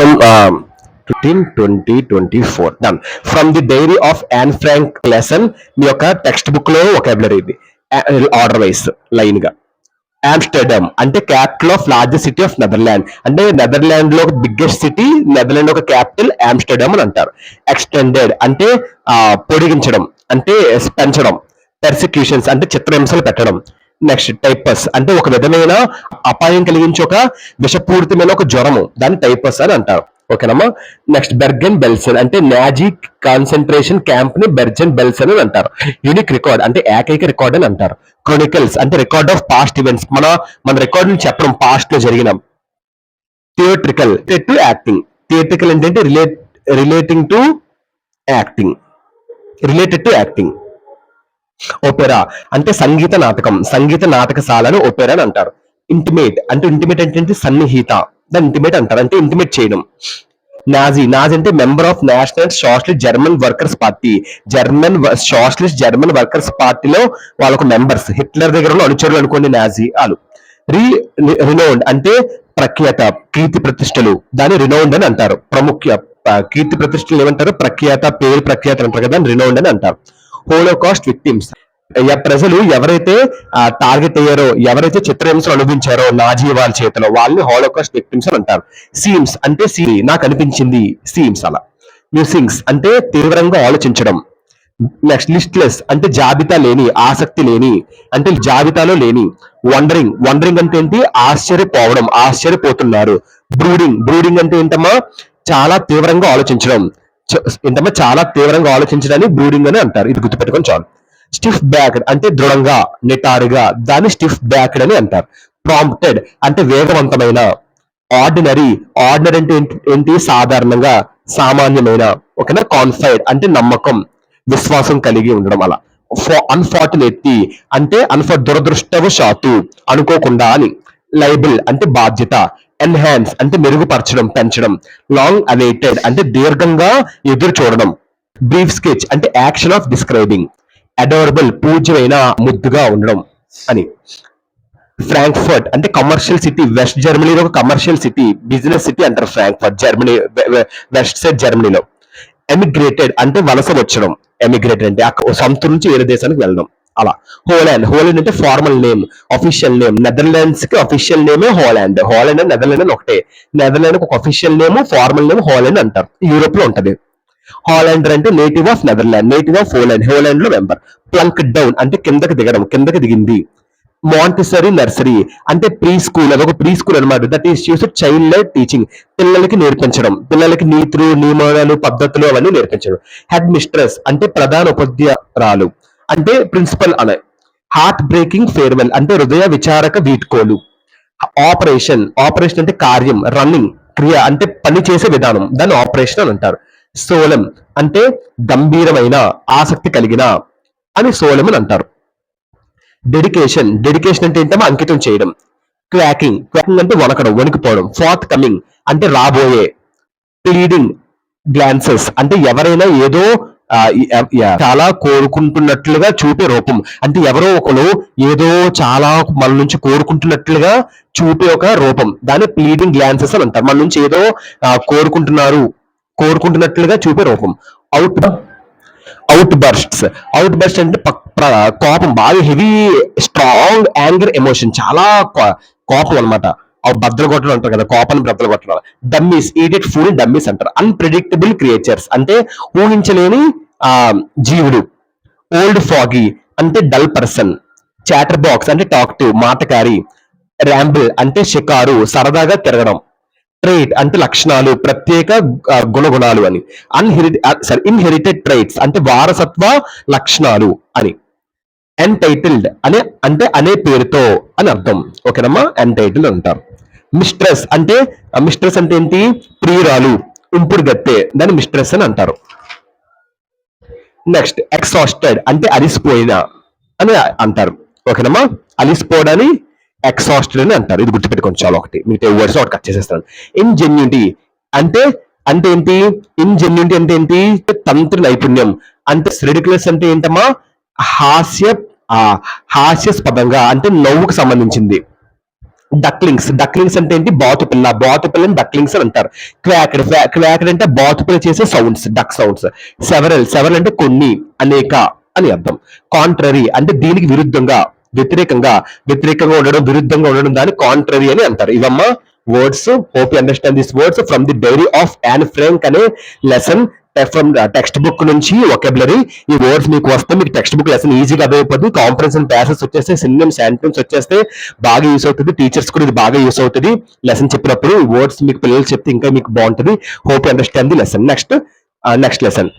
2024 done. From the diary of Anne Frank lesson, మీ యొక్క text book లో vocabulary ఇది ఆర్డర్ వైస్ లైన్ గా. ఆమ్స్టర్డామ్ అంటే capital of largest city of Netherland, అంటే నెదర్లాండ్ లో బిగ్గెస్ట్ సిటీ, నెదర్లాండ్ ఒక క్యాపిటల్ ఆమ్స్టర్డామ్ అని అంటారు. ఎక్స్టెండెడ్ అంటే పొడిగించడం, అంటే పెంచడం. పెర్సిక్యూషన్స్ అంటే చిత్రహింసలు పెట్టడం. నెక్స్ట్ టైపస్ అంటే ఒక విధమైన అపాయం కలిగించే ఒక విషపూరితమైన ఒక జ్వరము, దాన్ని టైపస్ అని అంటారు. ఓకేనమ్మా. నెక్స్ట్ బెర్గెన్ బెల్సన్ అంటే నాజీ కాన్సన్ట్రేషన్ క్యాంప్ ని బెర్జన్ బెల్సన్ అని అంటారు. యూనిక్ రికార్డ్ అంటే ఏకైక రికార్డ్ అని అంటారు. క్రోనికల్స్ అంటే రికార్డ్ ఆఫ్ పాస్ట్ ఈవెంట్స్, మన రికార్డ్ నుంచి చెప్పడం పాస్ట్ లో జరిగిన. థియేట్రికల్ టు యాక్టింగ్, థియేట్రికల్ అంటే relating to acting, related to acting. Opera అంటే సంగీత నాటకం, సంగీత నాటకశాలను ఓపెరా అని అంటారు. ఇంటిమేట్ అంటే అంటే సన్నిహిత, దాన్ని ఇంటిమేట్ అంటారు, అంటే ఇంటిమేట్ చేయడం. నాజీ అంటే member of national socialist German workers party, socialist German workers పార్టీలో వాళ్ళకు మెంబర్స్, హిట్లర్ దగ్గర అనుచరులు అనుకోండి నాజీ వాళ్ళు. రినౌండ్ అంటే ప్రఖ్యాత, కీర్తి ప్రతిష్టలు, దాన్ని రినౌండ్ అని అంటారు. కీర్తి ప్రతిష్టలు ఏమంటారు? ప్రఖ్యాత, పేరు ప్రఖ్యాత అంటారు కదా, రినౌండ్ అని అంటారు. హోలోకాస్ట్ విక్టిమ్స్ ప్రజలు ఎవరైతే టార్గెట్ అయ్యారో, ఎవరైతే చిత్రహింసలు అనుభవించారో నాజీ వాళ్ళ చేతిలో, వాళ్ళని హోలోకాస్ట్ విక్టిమ్స్ అని అంటారు. సీమ్స్ అంటే నాకు అనిపించింది, సీమ్స్ అలా. మ్యూసింగ్స్ అంటే తీవ్రంగా ఆలోచించడం. నెక్స్ట్ లిస్ట్లెస్ అంటే జాబితా లేని, ఆసక్తి లేని, అంటే జాబితాలో లేని. వండరింగ్ అంటే ఏంటి? ఆశ్చర్యపోవడం, ఆశ్చర్యపోతున్నారు. బ్రూడింగ్ అంటే ఏంటమ్మా? చాలా తీవ్రంగా ఆలోచించడం. ఏంటమ్మా? చాలా తీవ్రంగా ఆలోచించడాన్ని బ్రూడింగ్ అని అంటారు. ఇది గుర్తుపెట్టుకొని చాలు. స్టిఫ్ బ్యాక్డ్ అంటే దృఢంగా, నిటారుగా, దాన్ని స్టిఫ్ బ్యాక్డ్ అని అంటారు. ప్రాంప్టెడ్ అంటే వేగవంతమైన. ఆర్డినరీ అంటే ఏంటి? సాధారణంగా, సామాన్యమైన. ఓకేనా. కాన్ఫైడ్ అంటే నమ్మకం, విశ్వాసం కలిగి ఉండడం అలా. అన్ఫార్చునేట్లీ అంటే దురదృష్టవశాత్తు, అనుకోకుండా అని. లైబుల్ అంటే బాధ్యత. ఎన్హాన్స్ అంటే మెరుగుపరచడం, పెంచడం. లాంగ్ అవైటెడ్ అంటే దీర్ఘంగా ఎదురు చూడడం. బ్రీఫ్ స్కెచ్ అంటే యాక్షన్ ఆఫ్ డిస్క్రైబింగ్. అడోరబుల్ పూజ్యమైన, ముద్దుగా ఉండడం అని. ఫ్రాంక్ఫర్ట్ అంటే కమర్షియల్ సిటీ, వెస్ట్ జర్మనీలో ఒక కమర్షియల్ సిటీ, బిజినెస్ సిటీ అంటారు ఫ్రాంక్ఫర్ట్, జర్మనీ, వెస్ట్ సైడ్ జర్మనీలో. ఎమిగ్రేటెడ్ అంటే వలస వచ్చడం. ఎమిగ్రేటెడ్ అంటే సొంత నుంచి వేరే దేశానికి వెళ్ళడం అలా. హోలాండ్ అంటే formal name, official name. Netherlands కి అఫీషియల్ నేమే హోలాండ్. అండ్ నెదర్లాండ్ అని ఒకటే. నెదర్లాండ్ ఒక official name, formal name Holland అంటారు. యూరోప్ లో ఉంటది. హాలాండర్ అంటే native of Netherland, native of Holland లో మెంబర్. ప్లంక్ డౌన్ అంటే కిందకి దిగడం, కిందకి దిగింది. మాంటిసరీ నర్సరీ అంటే ప్రీ స్కూల్, అదొక ప్రీ స్కూల్ అనమాట. That is use child life teaching, పిల్లలకి నేర్పించడం, పిల్లలకి నీతులు, నియమాలు, పద్ధతులు అవన్నీ నేర్పించడం. హెడ్ మిస్ట్రెస్ అంటే ప్రధాన ఉపాధ్యాయురాలు, అంటే ప్రిన్సిపల్ అనే. హార్ట్ బ్రేకింగ్ ఫేర్వెల్ అంటే హృదయ విచారక వీడ్కోలు. ఆపరేషన్ అంటే కార్యం, రన్నింగ్, క్రియ అంటే పని చేసే విధానం, దాన్ని ఆపరేషన్ అని అంటారు. సోలం అంటే గంభీరమైన, ఆసక్తి కలిగిన అని సోలం అని అంటారు. డెడికేషన్ అంటే ఏంటమ్మా? అంకితం చేయడం. క్వాకింగ్ అంటే వణకడం, వణికిపోవడం. ఫార్త్ కమింగ్ అంటే రాబోయే. ప్లీడింగ్ గ్లాన్సెస్ అంటే ఎవరైనా ఏదో చాలా కోరుకుంటున్నట్లుగా చూపే రూపం, అంటే ఎవరో ఒకరు ఏదో చాలా మన నుంచి కోరుకుంటున్నట్లుగా చూపే ఒక రూపం, దాన్ని ప్లీడింగ్ గ్లాన్సెస్ అని అంటారు. మన నుంచి ఏదో కోరుకుంటున్నట్లుగా చూపే రూపం. అవుట్ బర్స్ట్ అంటే కోపం, బాగా హెవీ, స్ట్రాంగ్ యాంగర్ ఎమోషన్, చాలా కోపం అనమాట. బద్దలు కొట్టడం అంటారు కదా, కోపాన్ని బద్దలు కొట్టడం. డమ్మీస్ ఈడియట్ ఫుల్ డమ్మీస్ అంటారు. అన్ప్రెడిక్టబుల్ క్రియేచర్స్ అంటే ఊహించలేని జీవుడు. ఓల్డ్ ఫాగీ అంటే డల్ పర్సన్. చాటర్ బాక్స్ అంటే టాక్టివ్, మాటకారి. ర్యాంబుల్ అంటే షికారు, సరదాగా తిరగడం. ట్రైట్ అంటే లక్షణాలు, ప్రత్యేక గుణగుణాలు అని. ఇన్హెరిటెడ్ ట్రైట్స్ అంటే వారసత్వ లక్షణాలు అని. ఎన్టైటిల్డ్ అనే పేరుతో అని అర్థం. ఓకేనమ్మా. ఎన్టైటిల్డ్ అంటారు. మిస్ట్రెస్ అంటే ఏంటి? ప్రియురాలు, ఉంపుడు గత్తె, దాన్ని మిస్ట్రెస్ అని అంటారు. నెక్స్ట్ ఎక్సాస్టెడ్ అంటే అలిసిపోయిన అని అంటారు. ఓకేనమ్మా. అలిసిపోవడాన్ని ఎక్సాస్టెడ్ అని అంటారు. ఇది గుర్తుపెట్టుకోండి చాలా. ఒకటి మీకు వర్డ్స్ ఒకటి కట్ చేసేస్తాను. ఇన్జెన్యూటీ అంటే ఏంటి? ఇన్జెన్యూటీ అంటే ఏంటి? తంత్ర నైపుణ్యం. అంటే రిడిక్యులస్ అంటే ఏంటమ్మా? హాస్యాస్పదంగా, అంటే నవ్వుకు సంబంధించింది. డక్లింగ్స్ అంటే ఏంటి? బాతుపిల్లని డక్లింగ్స్ అని అంటారు. క్వాకడ్ అంటే బాతుపిల్ల చేసే సౌండ్స్, డక్ సౌండ్స్. సెవరల్ అంటే కొన్ని, అనేక అని అర్థం. కాంట్రరీ అంటే దీనికి వ్యతిరేకంగా ఉండడం, విరుద్ధంగా ఉండడం, దాన్ని కాంట్రరీ అని అంటారు. ఇవమ్మ words. Hope you understand this words from the diary of Anne Frank అనే లెసన్ ఫ్రమ్ టెక్స్ట్ బుక్ నుంచి వొకాబులరీ. ఈ వర్డ్స్ మీకు వస్తే మీకు టెక్స్ట్ బుక్ లెసన్ ఈజీగా అయిపోతుంది. కాంఫరెన్స్ అండ్ ప్యాసెస్ వచ్చేస్తే, సినోనిమ్స్, యాంటోనిమ్స్ వచ్చేస్తే బాగా యూస్ అవుతుంది. టీచర్స్ కూడా ఇది బాగా యూస్ అవుతుంది లెసన్ చెప్పినప్పుడు. ఈ వర్డ్స్ మీకు పిల్లలు చెప్తే ఇంకా మీకు బాగుంటుంది. Hope you understand the lesson. Next lesson